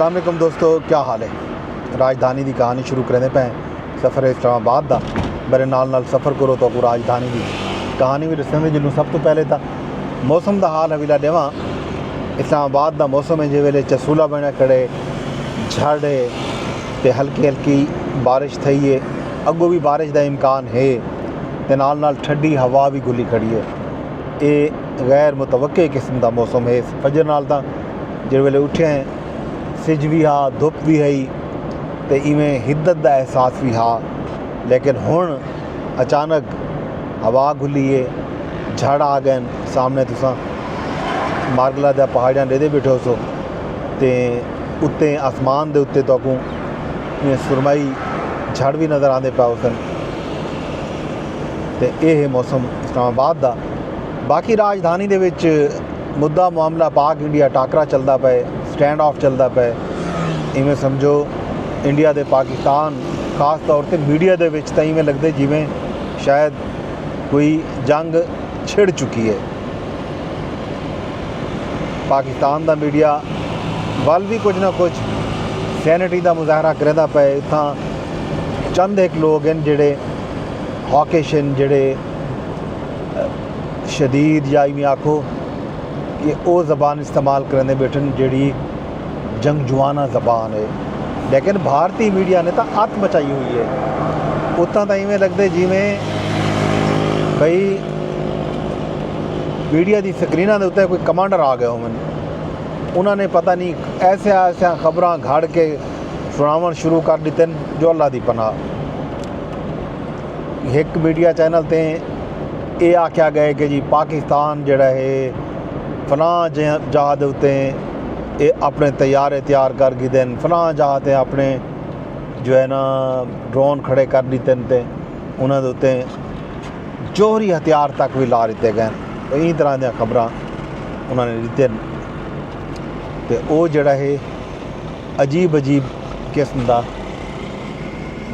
अस्सलाम वालेकुम दोस्तों, क्या हाल है। राजधानी की कहानी शुरू करेंदे पे सफ़र इस्लामाबाद का। मेरे नाल सफ़र करो तो राजधानी की कहानी भी दसेंदे। जिन्होंने सब तो पहले तो मौसम का हाल हवीला देवा। इस्लामाबाद का मौसम है जिस वेले चसूला बने खड़े, झड़ है तो हल्की हल्की बारिश थी है, अगों भी बारिश का इम्कान है तो नाल ठंडी हवा भी गुली खड़ी है। ये गैर मुतवक्के किस्म का मौसम है। फजर नाल तो जिस वेले उठे हैं सिज भी हा, धुप भी है तो इवें हिद्दत का एहसास भी हा। लेकिन हुण अचानक हवा खुली है, झड़ आ गए सामने। तुसा मारगला दे पहाड़ियां डेदे बैठो सो तो उत्ते आसमान के उत्ते तकू सुरमई झड़ भी नज़र आते पाओ सन। तो यह है मौसम इस्लामाबाद का। बाकी राजधानी दे विच मुद्दा मामला पाक इंडिया टाकरा चलता पे, स्टैंड ऑफ चलता पे। इवें समझो इंडिया दे पाकिस्तान खास तौर पर मीडिया दे विच तो इवें लगते जिमें शायद कोई जंग छिड़ चुकी है। पाकिस्तान का मीडिया वाल भी कुछ ना कुछ सैनिटी का मुजाहरा करता पे। इतना चंद एक लोग हैं जेडे हॉकिश हैं, जेडे शदीद या इवें आखो कि वो ज़बान इस्तेमाल करने बैठन जी जंगजुआना ज़बान है। लेकिन भारतीय मीडिया ने तो अत मचाई हुई है। उतना तो इवें लगते जिमें भाई मीडिया की स्क्रीना के उत्ते कोई कमांडर आ गए होवन। उन्होंने पता नहीं ऐसे ऐसा खबर घड़ के सुनावन शुरू कर दिते जो अल्लाह की पनाह। एक मीडिया चैनल ते ये आख्या गया कि जी पाकिस्तान जड़ा है फलां जहाज़ उत्ते ये अपने तैयारे तैयार कर गए, फलां जहाज़ ते अपने जो है ना ड्रोन खड़े कर दिते थे, उन्होंने उत्ते जोहरी हथियार तक भी ला दिते गए। कई तरह दी खबर उन्होंने दिते। तो वो जड़ा है अजीब अजीब किस्म का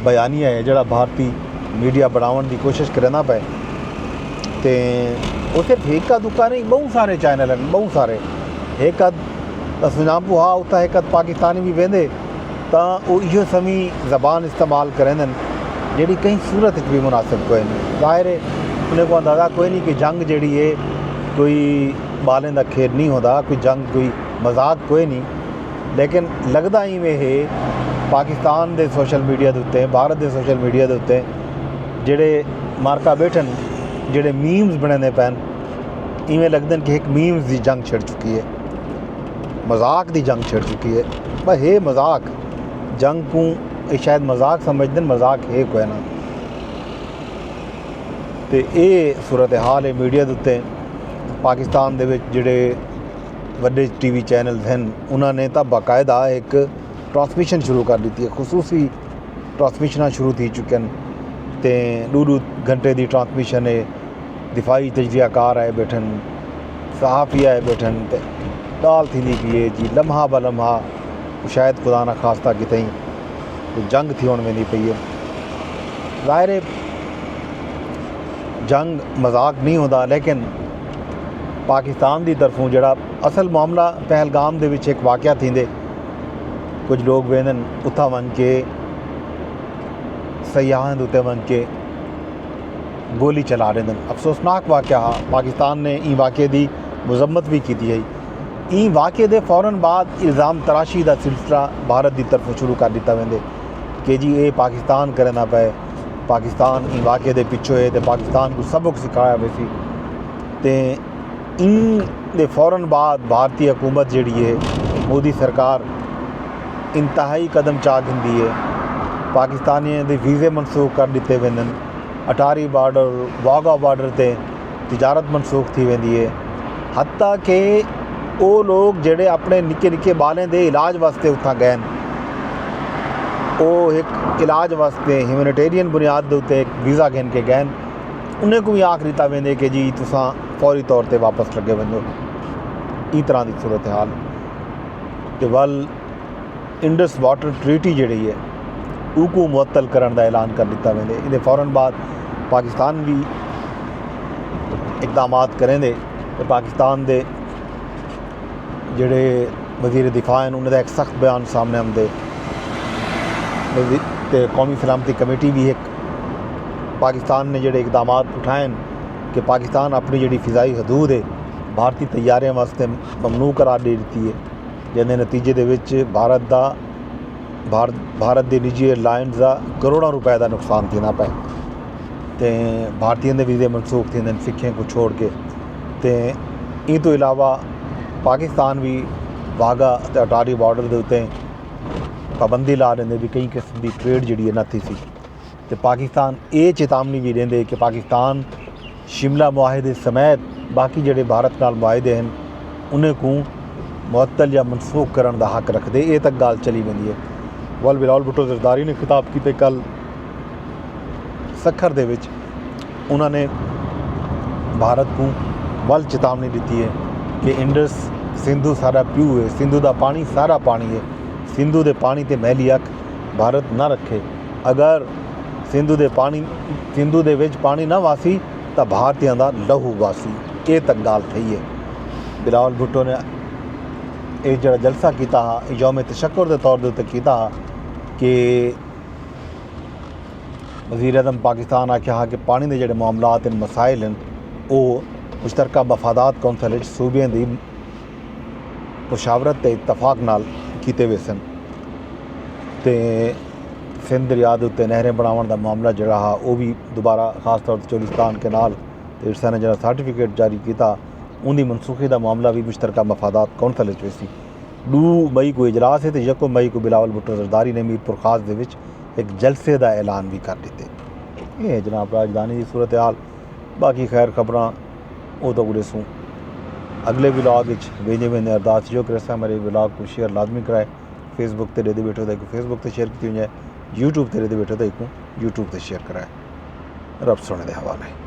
बयानिया है जड़ा भारतीय मीडिया बनाने की कोशिश करना पे। तो वो सिर्फ एक दुक्का नहीं, बहुत सारे चैनल हैं, बहुत सारे। एक सुजामपू हाँ उत्ता एक पाकिस्तानी भी वेंदे तो वो इो समी ज़बान इस्तेमाल करें जी कहीं सूरत भी मुनासिब कोई नहीं। ज़ाहिर है उन्हें को अंदाज़ा कोई नहीं कि जंग जी है कोई बालें का खेल नहीं होता, कोई जंग कोई मजाक कोई नहीं। लेकिन लगता ही में है पाकिस्तान के सोशल मीडिया के उत्ते, भारत के सोशल मीडिया के उत्ते जेडे मार्का बैठन, जेडे मीम्स बने पैन, इवें लगते हैं कि एक मीम्स की जंग छिड़ चुकी है, मजाक की जंग छिड़ चुकी है। बस है मजाक जंग को शायद मजाक समझते, मजाक है कोई ना। तो ये सूरत हाल है मीडिया के उत्ते। पाकिस्तान दे विच जिहड़े वड्डे टीवी चैनल्स हैं उन्होंने तो बाकायदा एक ट्रांसमिशन शुरू कर दी है, खसूसी ट्रांसमिशन शुरू थी चुके हैं। तो 2 घंटे की ट्रांसमिशन है, दिफाई तजरियाकार आए बैठन, सहाफ़ी आए बैठन, तो दाल थी पी है जी लम्हा ब लम्हा शायद खुदा ना खास्ता कितें कोई जंग थी होने वेंदी पई है। ज़ाहिर है जंग मजाक नहीं होता। लेकिन पाकिस्तान की तरफों जड़ा असल मामला पहलगाम दे विच एक वाक़या थींदे, कुछ लोग वेंदन उथा वन के सयाहां उत्ते वन के गोली चला रहे हैं। अफसोसनाक वाक़या। पाकिस्तान ने ई वाक़े की मजम्मत भी की है। ई वाक़े के फौरन बाद इल्ज़ाम तराशी का सिलसिला भारत की तरफों शुरू कर दिता वेंदे कि जी ये पाकिस्तान करना पे, पाकिस्तान ई वाक़े के पिछो है तो पाकिस्तान को सबक सिखाया वैसी। तो इन दे फौरन बाद भारतीय हुकूमत जी है, मोदी सरकार इंतहाई कदम चा गिंदी है। पाकिस्तानियों के वीज़े मनसूख कर दिते वेंदे, अटारी बॉर्डर वाघा बॉर्डर से तिजारत मनसूख थी वेंदी है। हत्ता कि वो लोग जेडे अपने निके निके बालें दे इलाज वास्ते उत्था गए, वो एक इलाज वास्ते ह्यूमैनिटेरियन बुनियाद के उत्ते एक वीज़ा गिन के गए, उन्हें को भी आख दिता वेंदे कि जी तुसां फौरी तौर पर वापस लगे वञो। इस तरह की सूरत हाल कि वल इंडस वाटर ट्रीटी जी है उको मुअत्तल करने का ऐलान कर दिता वेंदे। इहदे फौरन बाद पाकिस्तान भी इकदाम करेंदे। तो पाकिस्तान के जिहड़े वज़ीर दिफा हैं उन्होंने एक सख्त बयान सामने आंदे ते कौमी सलामती कमेटी भी एक पाकिस्तान ने जोड़े इकदाम उठाए कि पाकिस्तान अपनी जी फिजाई हदूद है भारतीय तैयारियों वास्ते ममनू करार दे दी है जिसके नतीजे के भारत के निजी एयरलाइनस का करोड़ों रुपए का नुकसान देना पे तो भारतीयों के वीज़े मनसूख थे सिखों को छोड़ के तो इन तो इलावा पाकिस्तान भी वाघा ते अटारी बॉर्डर के उत्ते पाबंदी ला रहे भी कई किस्म की ट्रेड जी नथी सी तो पाकिस्तान ये चेतावनी भी देंदे कि पाकिस्तान शिमला मुआहदे समेत बाकी जोड़े भारत नाल मुआहदे हैं उन्हें को मुअत्तल या मनसूख करने का हक रखते ये तक गल चली वेंदी है। वल बिलावल भुट्टो ज़रदारी ने खिताब किए कल सखर दे विच उन्होंने भारत को वल चेतावनी दी है कि इंडस सिंधु सारा प्यू है, सिंधु का पानी सारा पानी है, सिंधु के पानी ते मैली अख भारत ना रखे। अगर सिंधु दे विच पानी ना वासी तो भारतीयों का लहू वासी ये तक गाल थी है। बिलावल भुट्टो ने एक जरा जलसा किया यौम तशक्कुर के तौर पर किया कि वज़ीर आज़म पाकिस्तान आख्या कि पानी के जोड़े मामलात मसाइल हैं वो मुश्तरका मफादात कौंसल सूबे की मुशावरत इतफाक नाल किए हुए सन तो सिंध दरिया के उत्ते नहरें बनाने का मामला जोड़ा वो भी दोबारा खास तौर पर चोलिस्तान के नाल तो इरसा ने जो सर्टिफिकेट जारी किया उनकी मनसूखी का मामला भी मुश्तरका मफादात कौंसल सी 2 मई को इजलास है तो 1 मई को बिलावल भुट्टो ज़रदारी ने मीरपुर खास दे विच एक जलसे का ऐलान भी कर दिते। ये जनाब राजधानी की सूरत हाल बाकी खैर खबरां वो तो उड़े सूँ अगले ब्लॉग भेजे मैंने अरदास जो कर मेरे ब्लॉग को शेयर लाजमी कराए। फेसबुक पर दे बैठो तो फेसबुक पर शेयर की जाए, यूट्यूब पर दे बैठो तो यूट्यूब पर शेयर कराए। रब सोने के हवाले।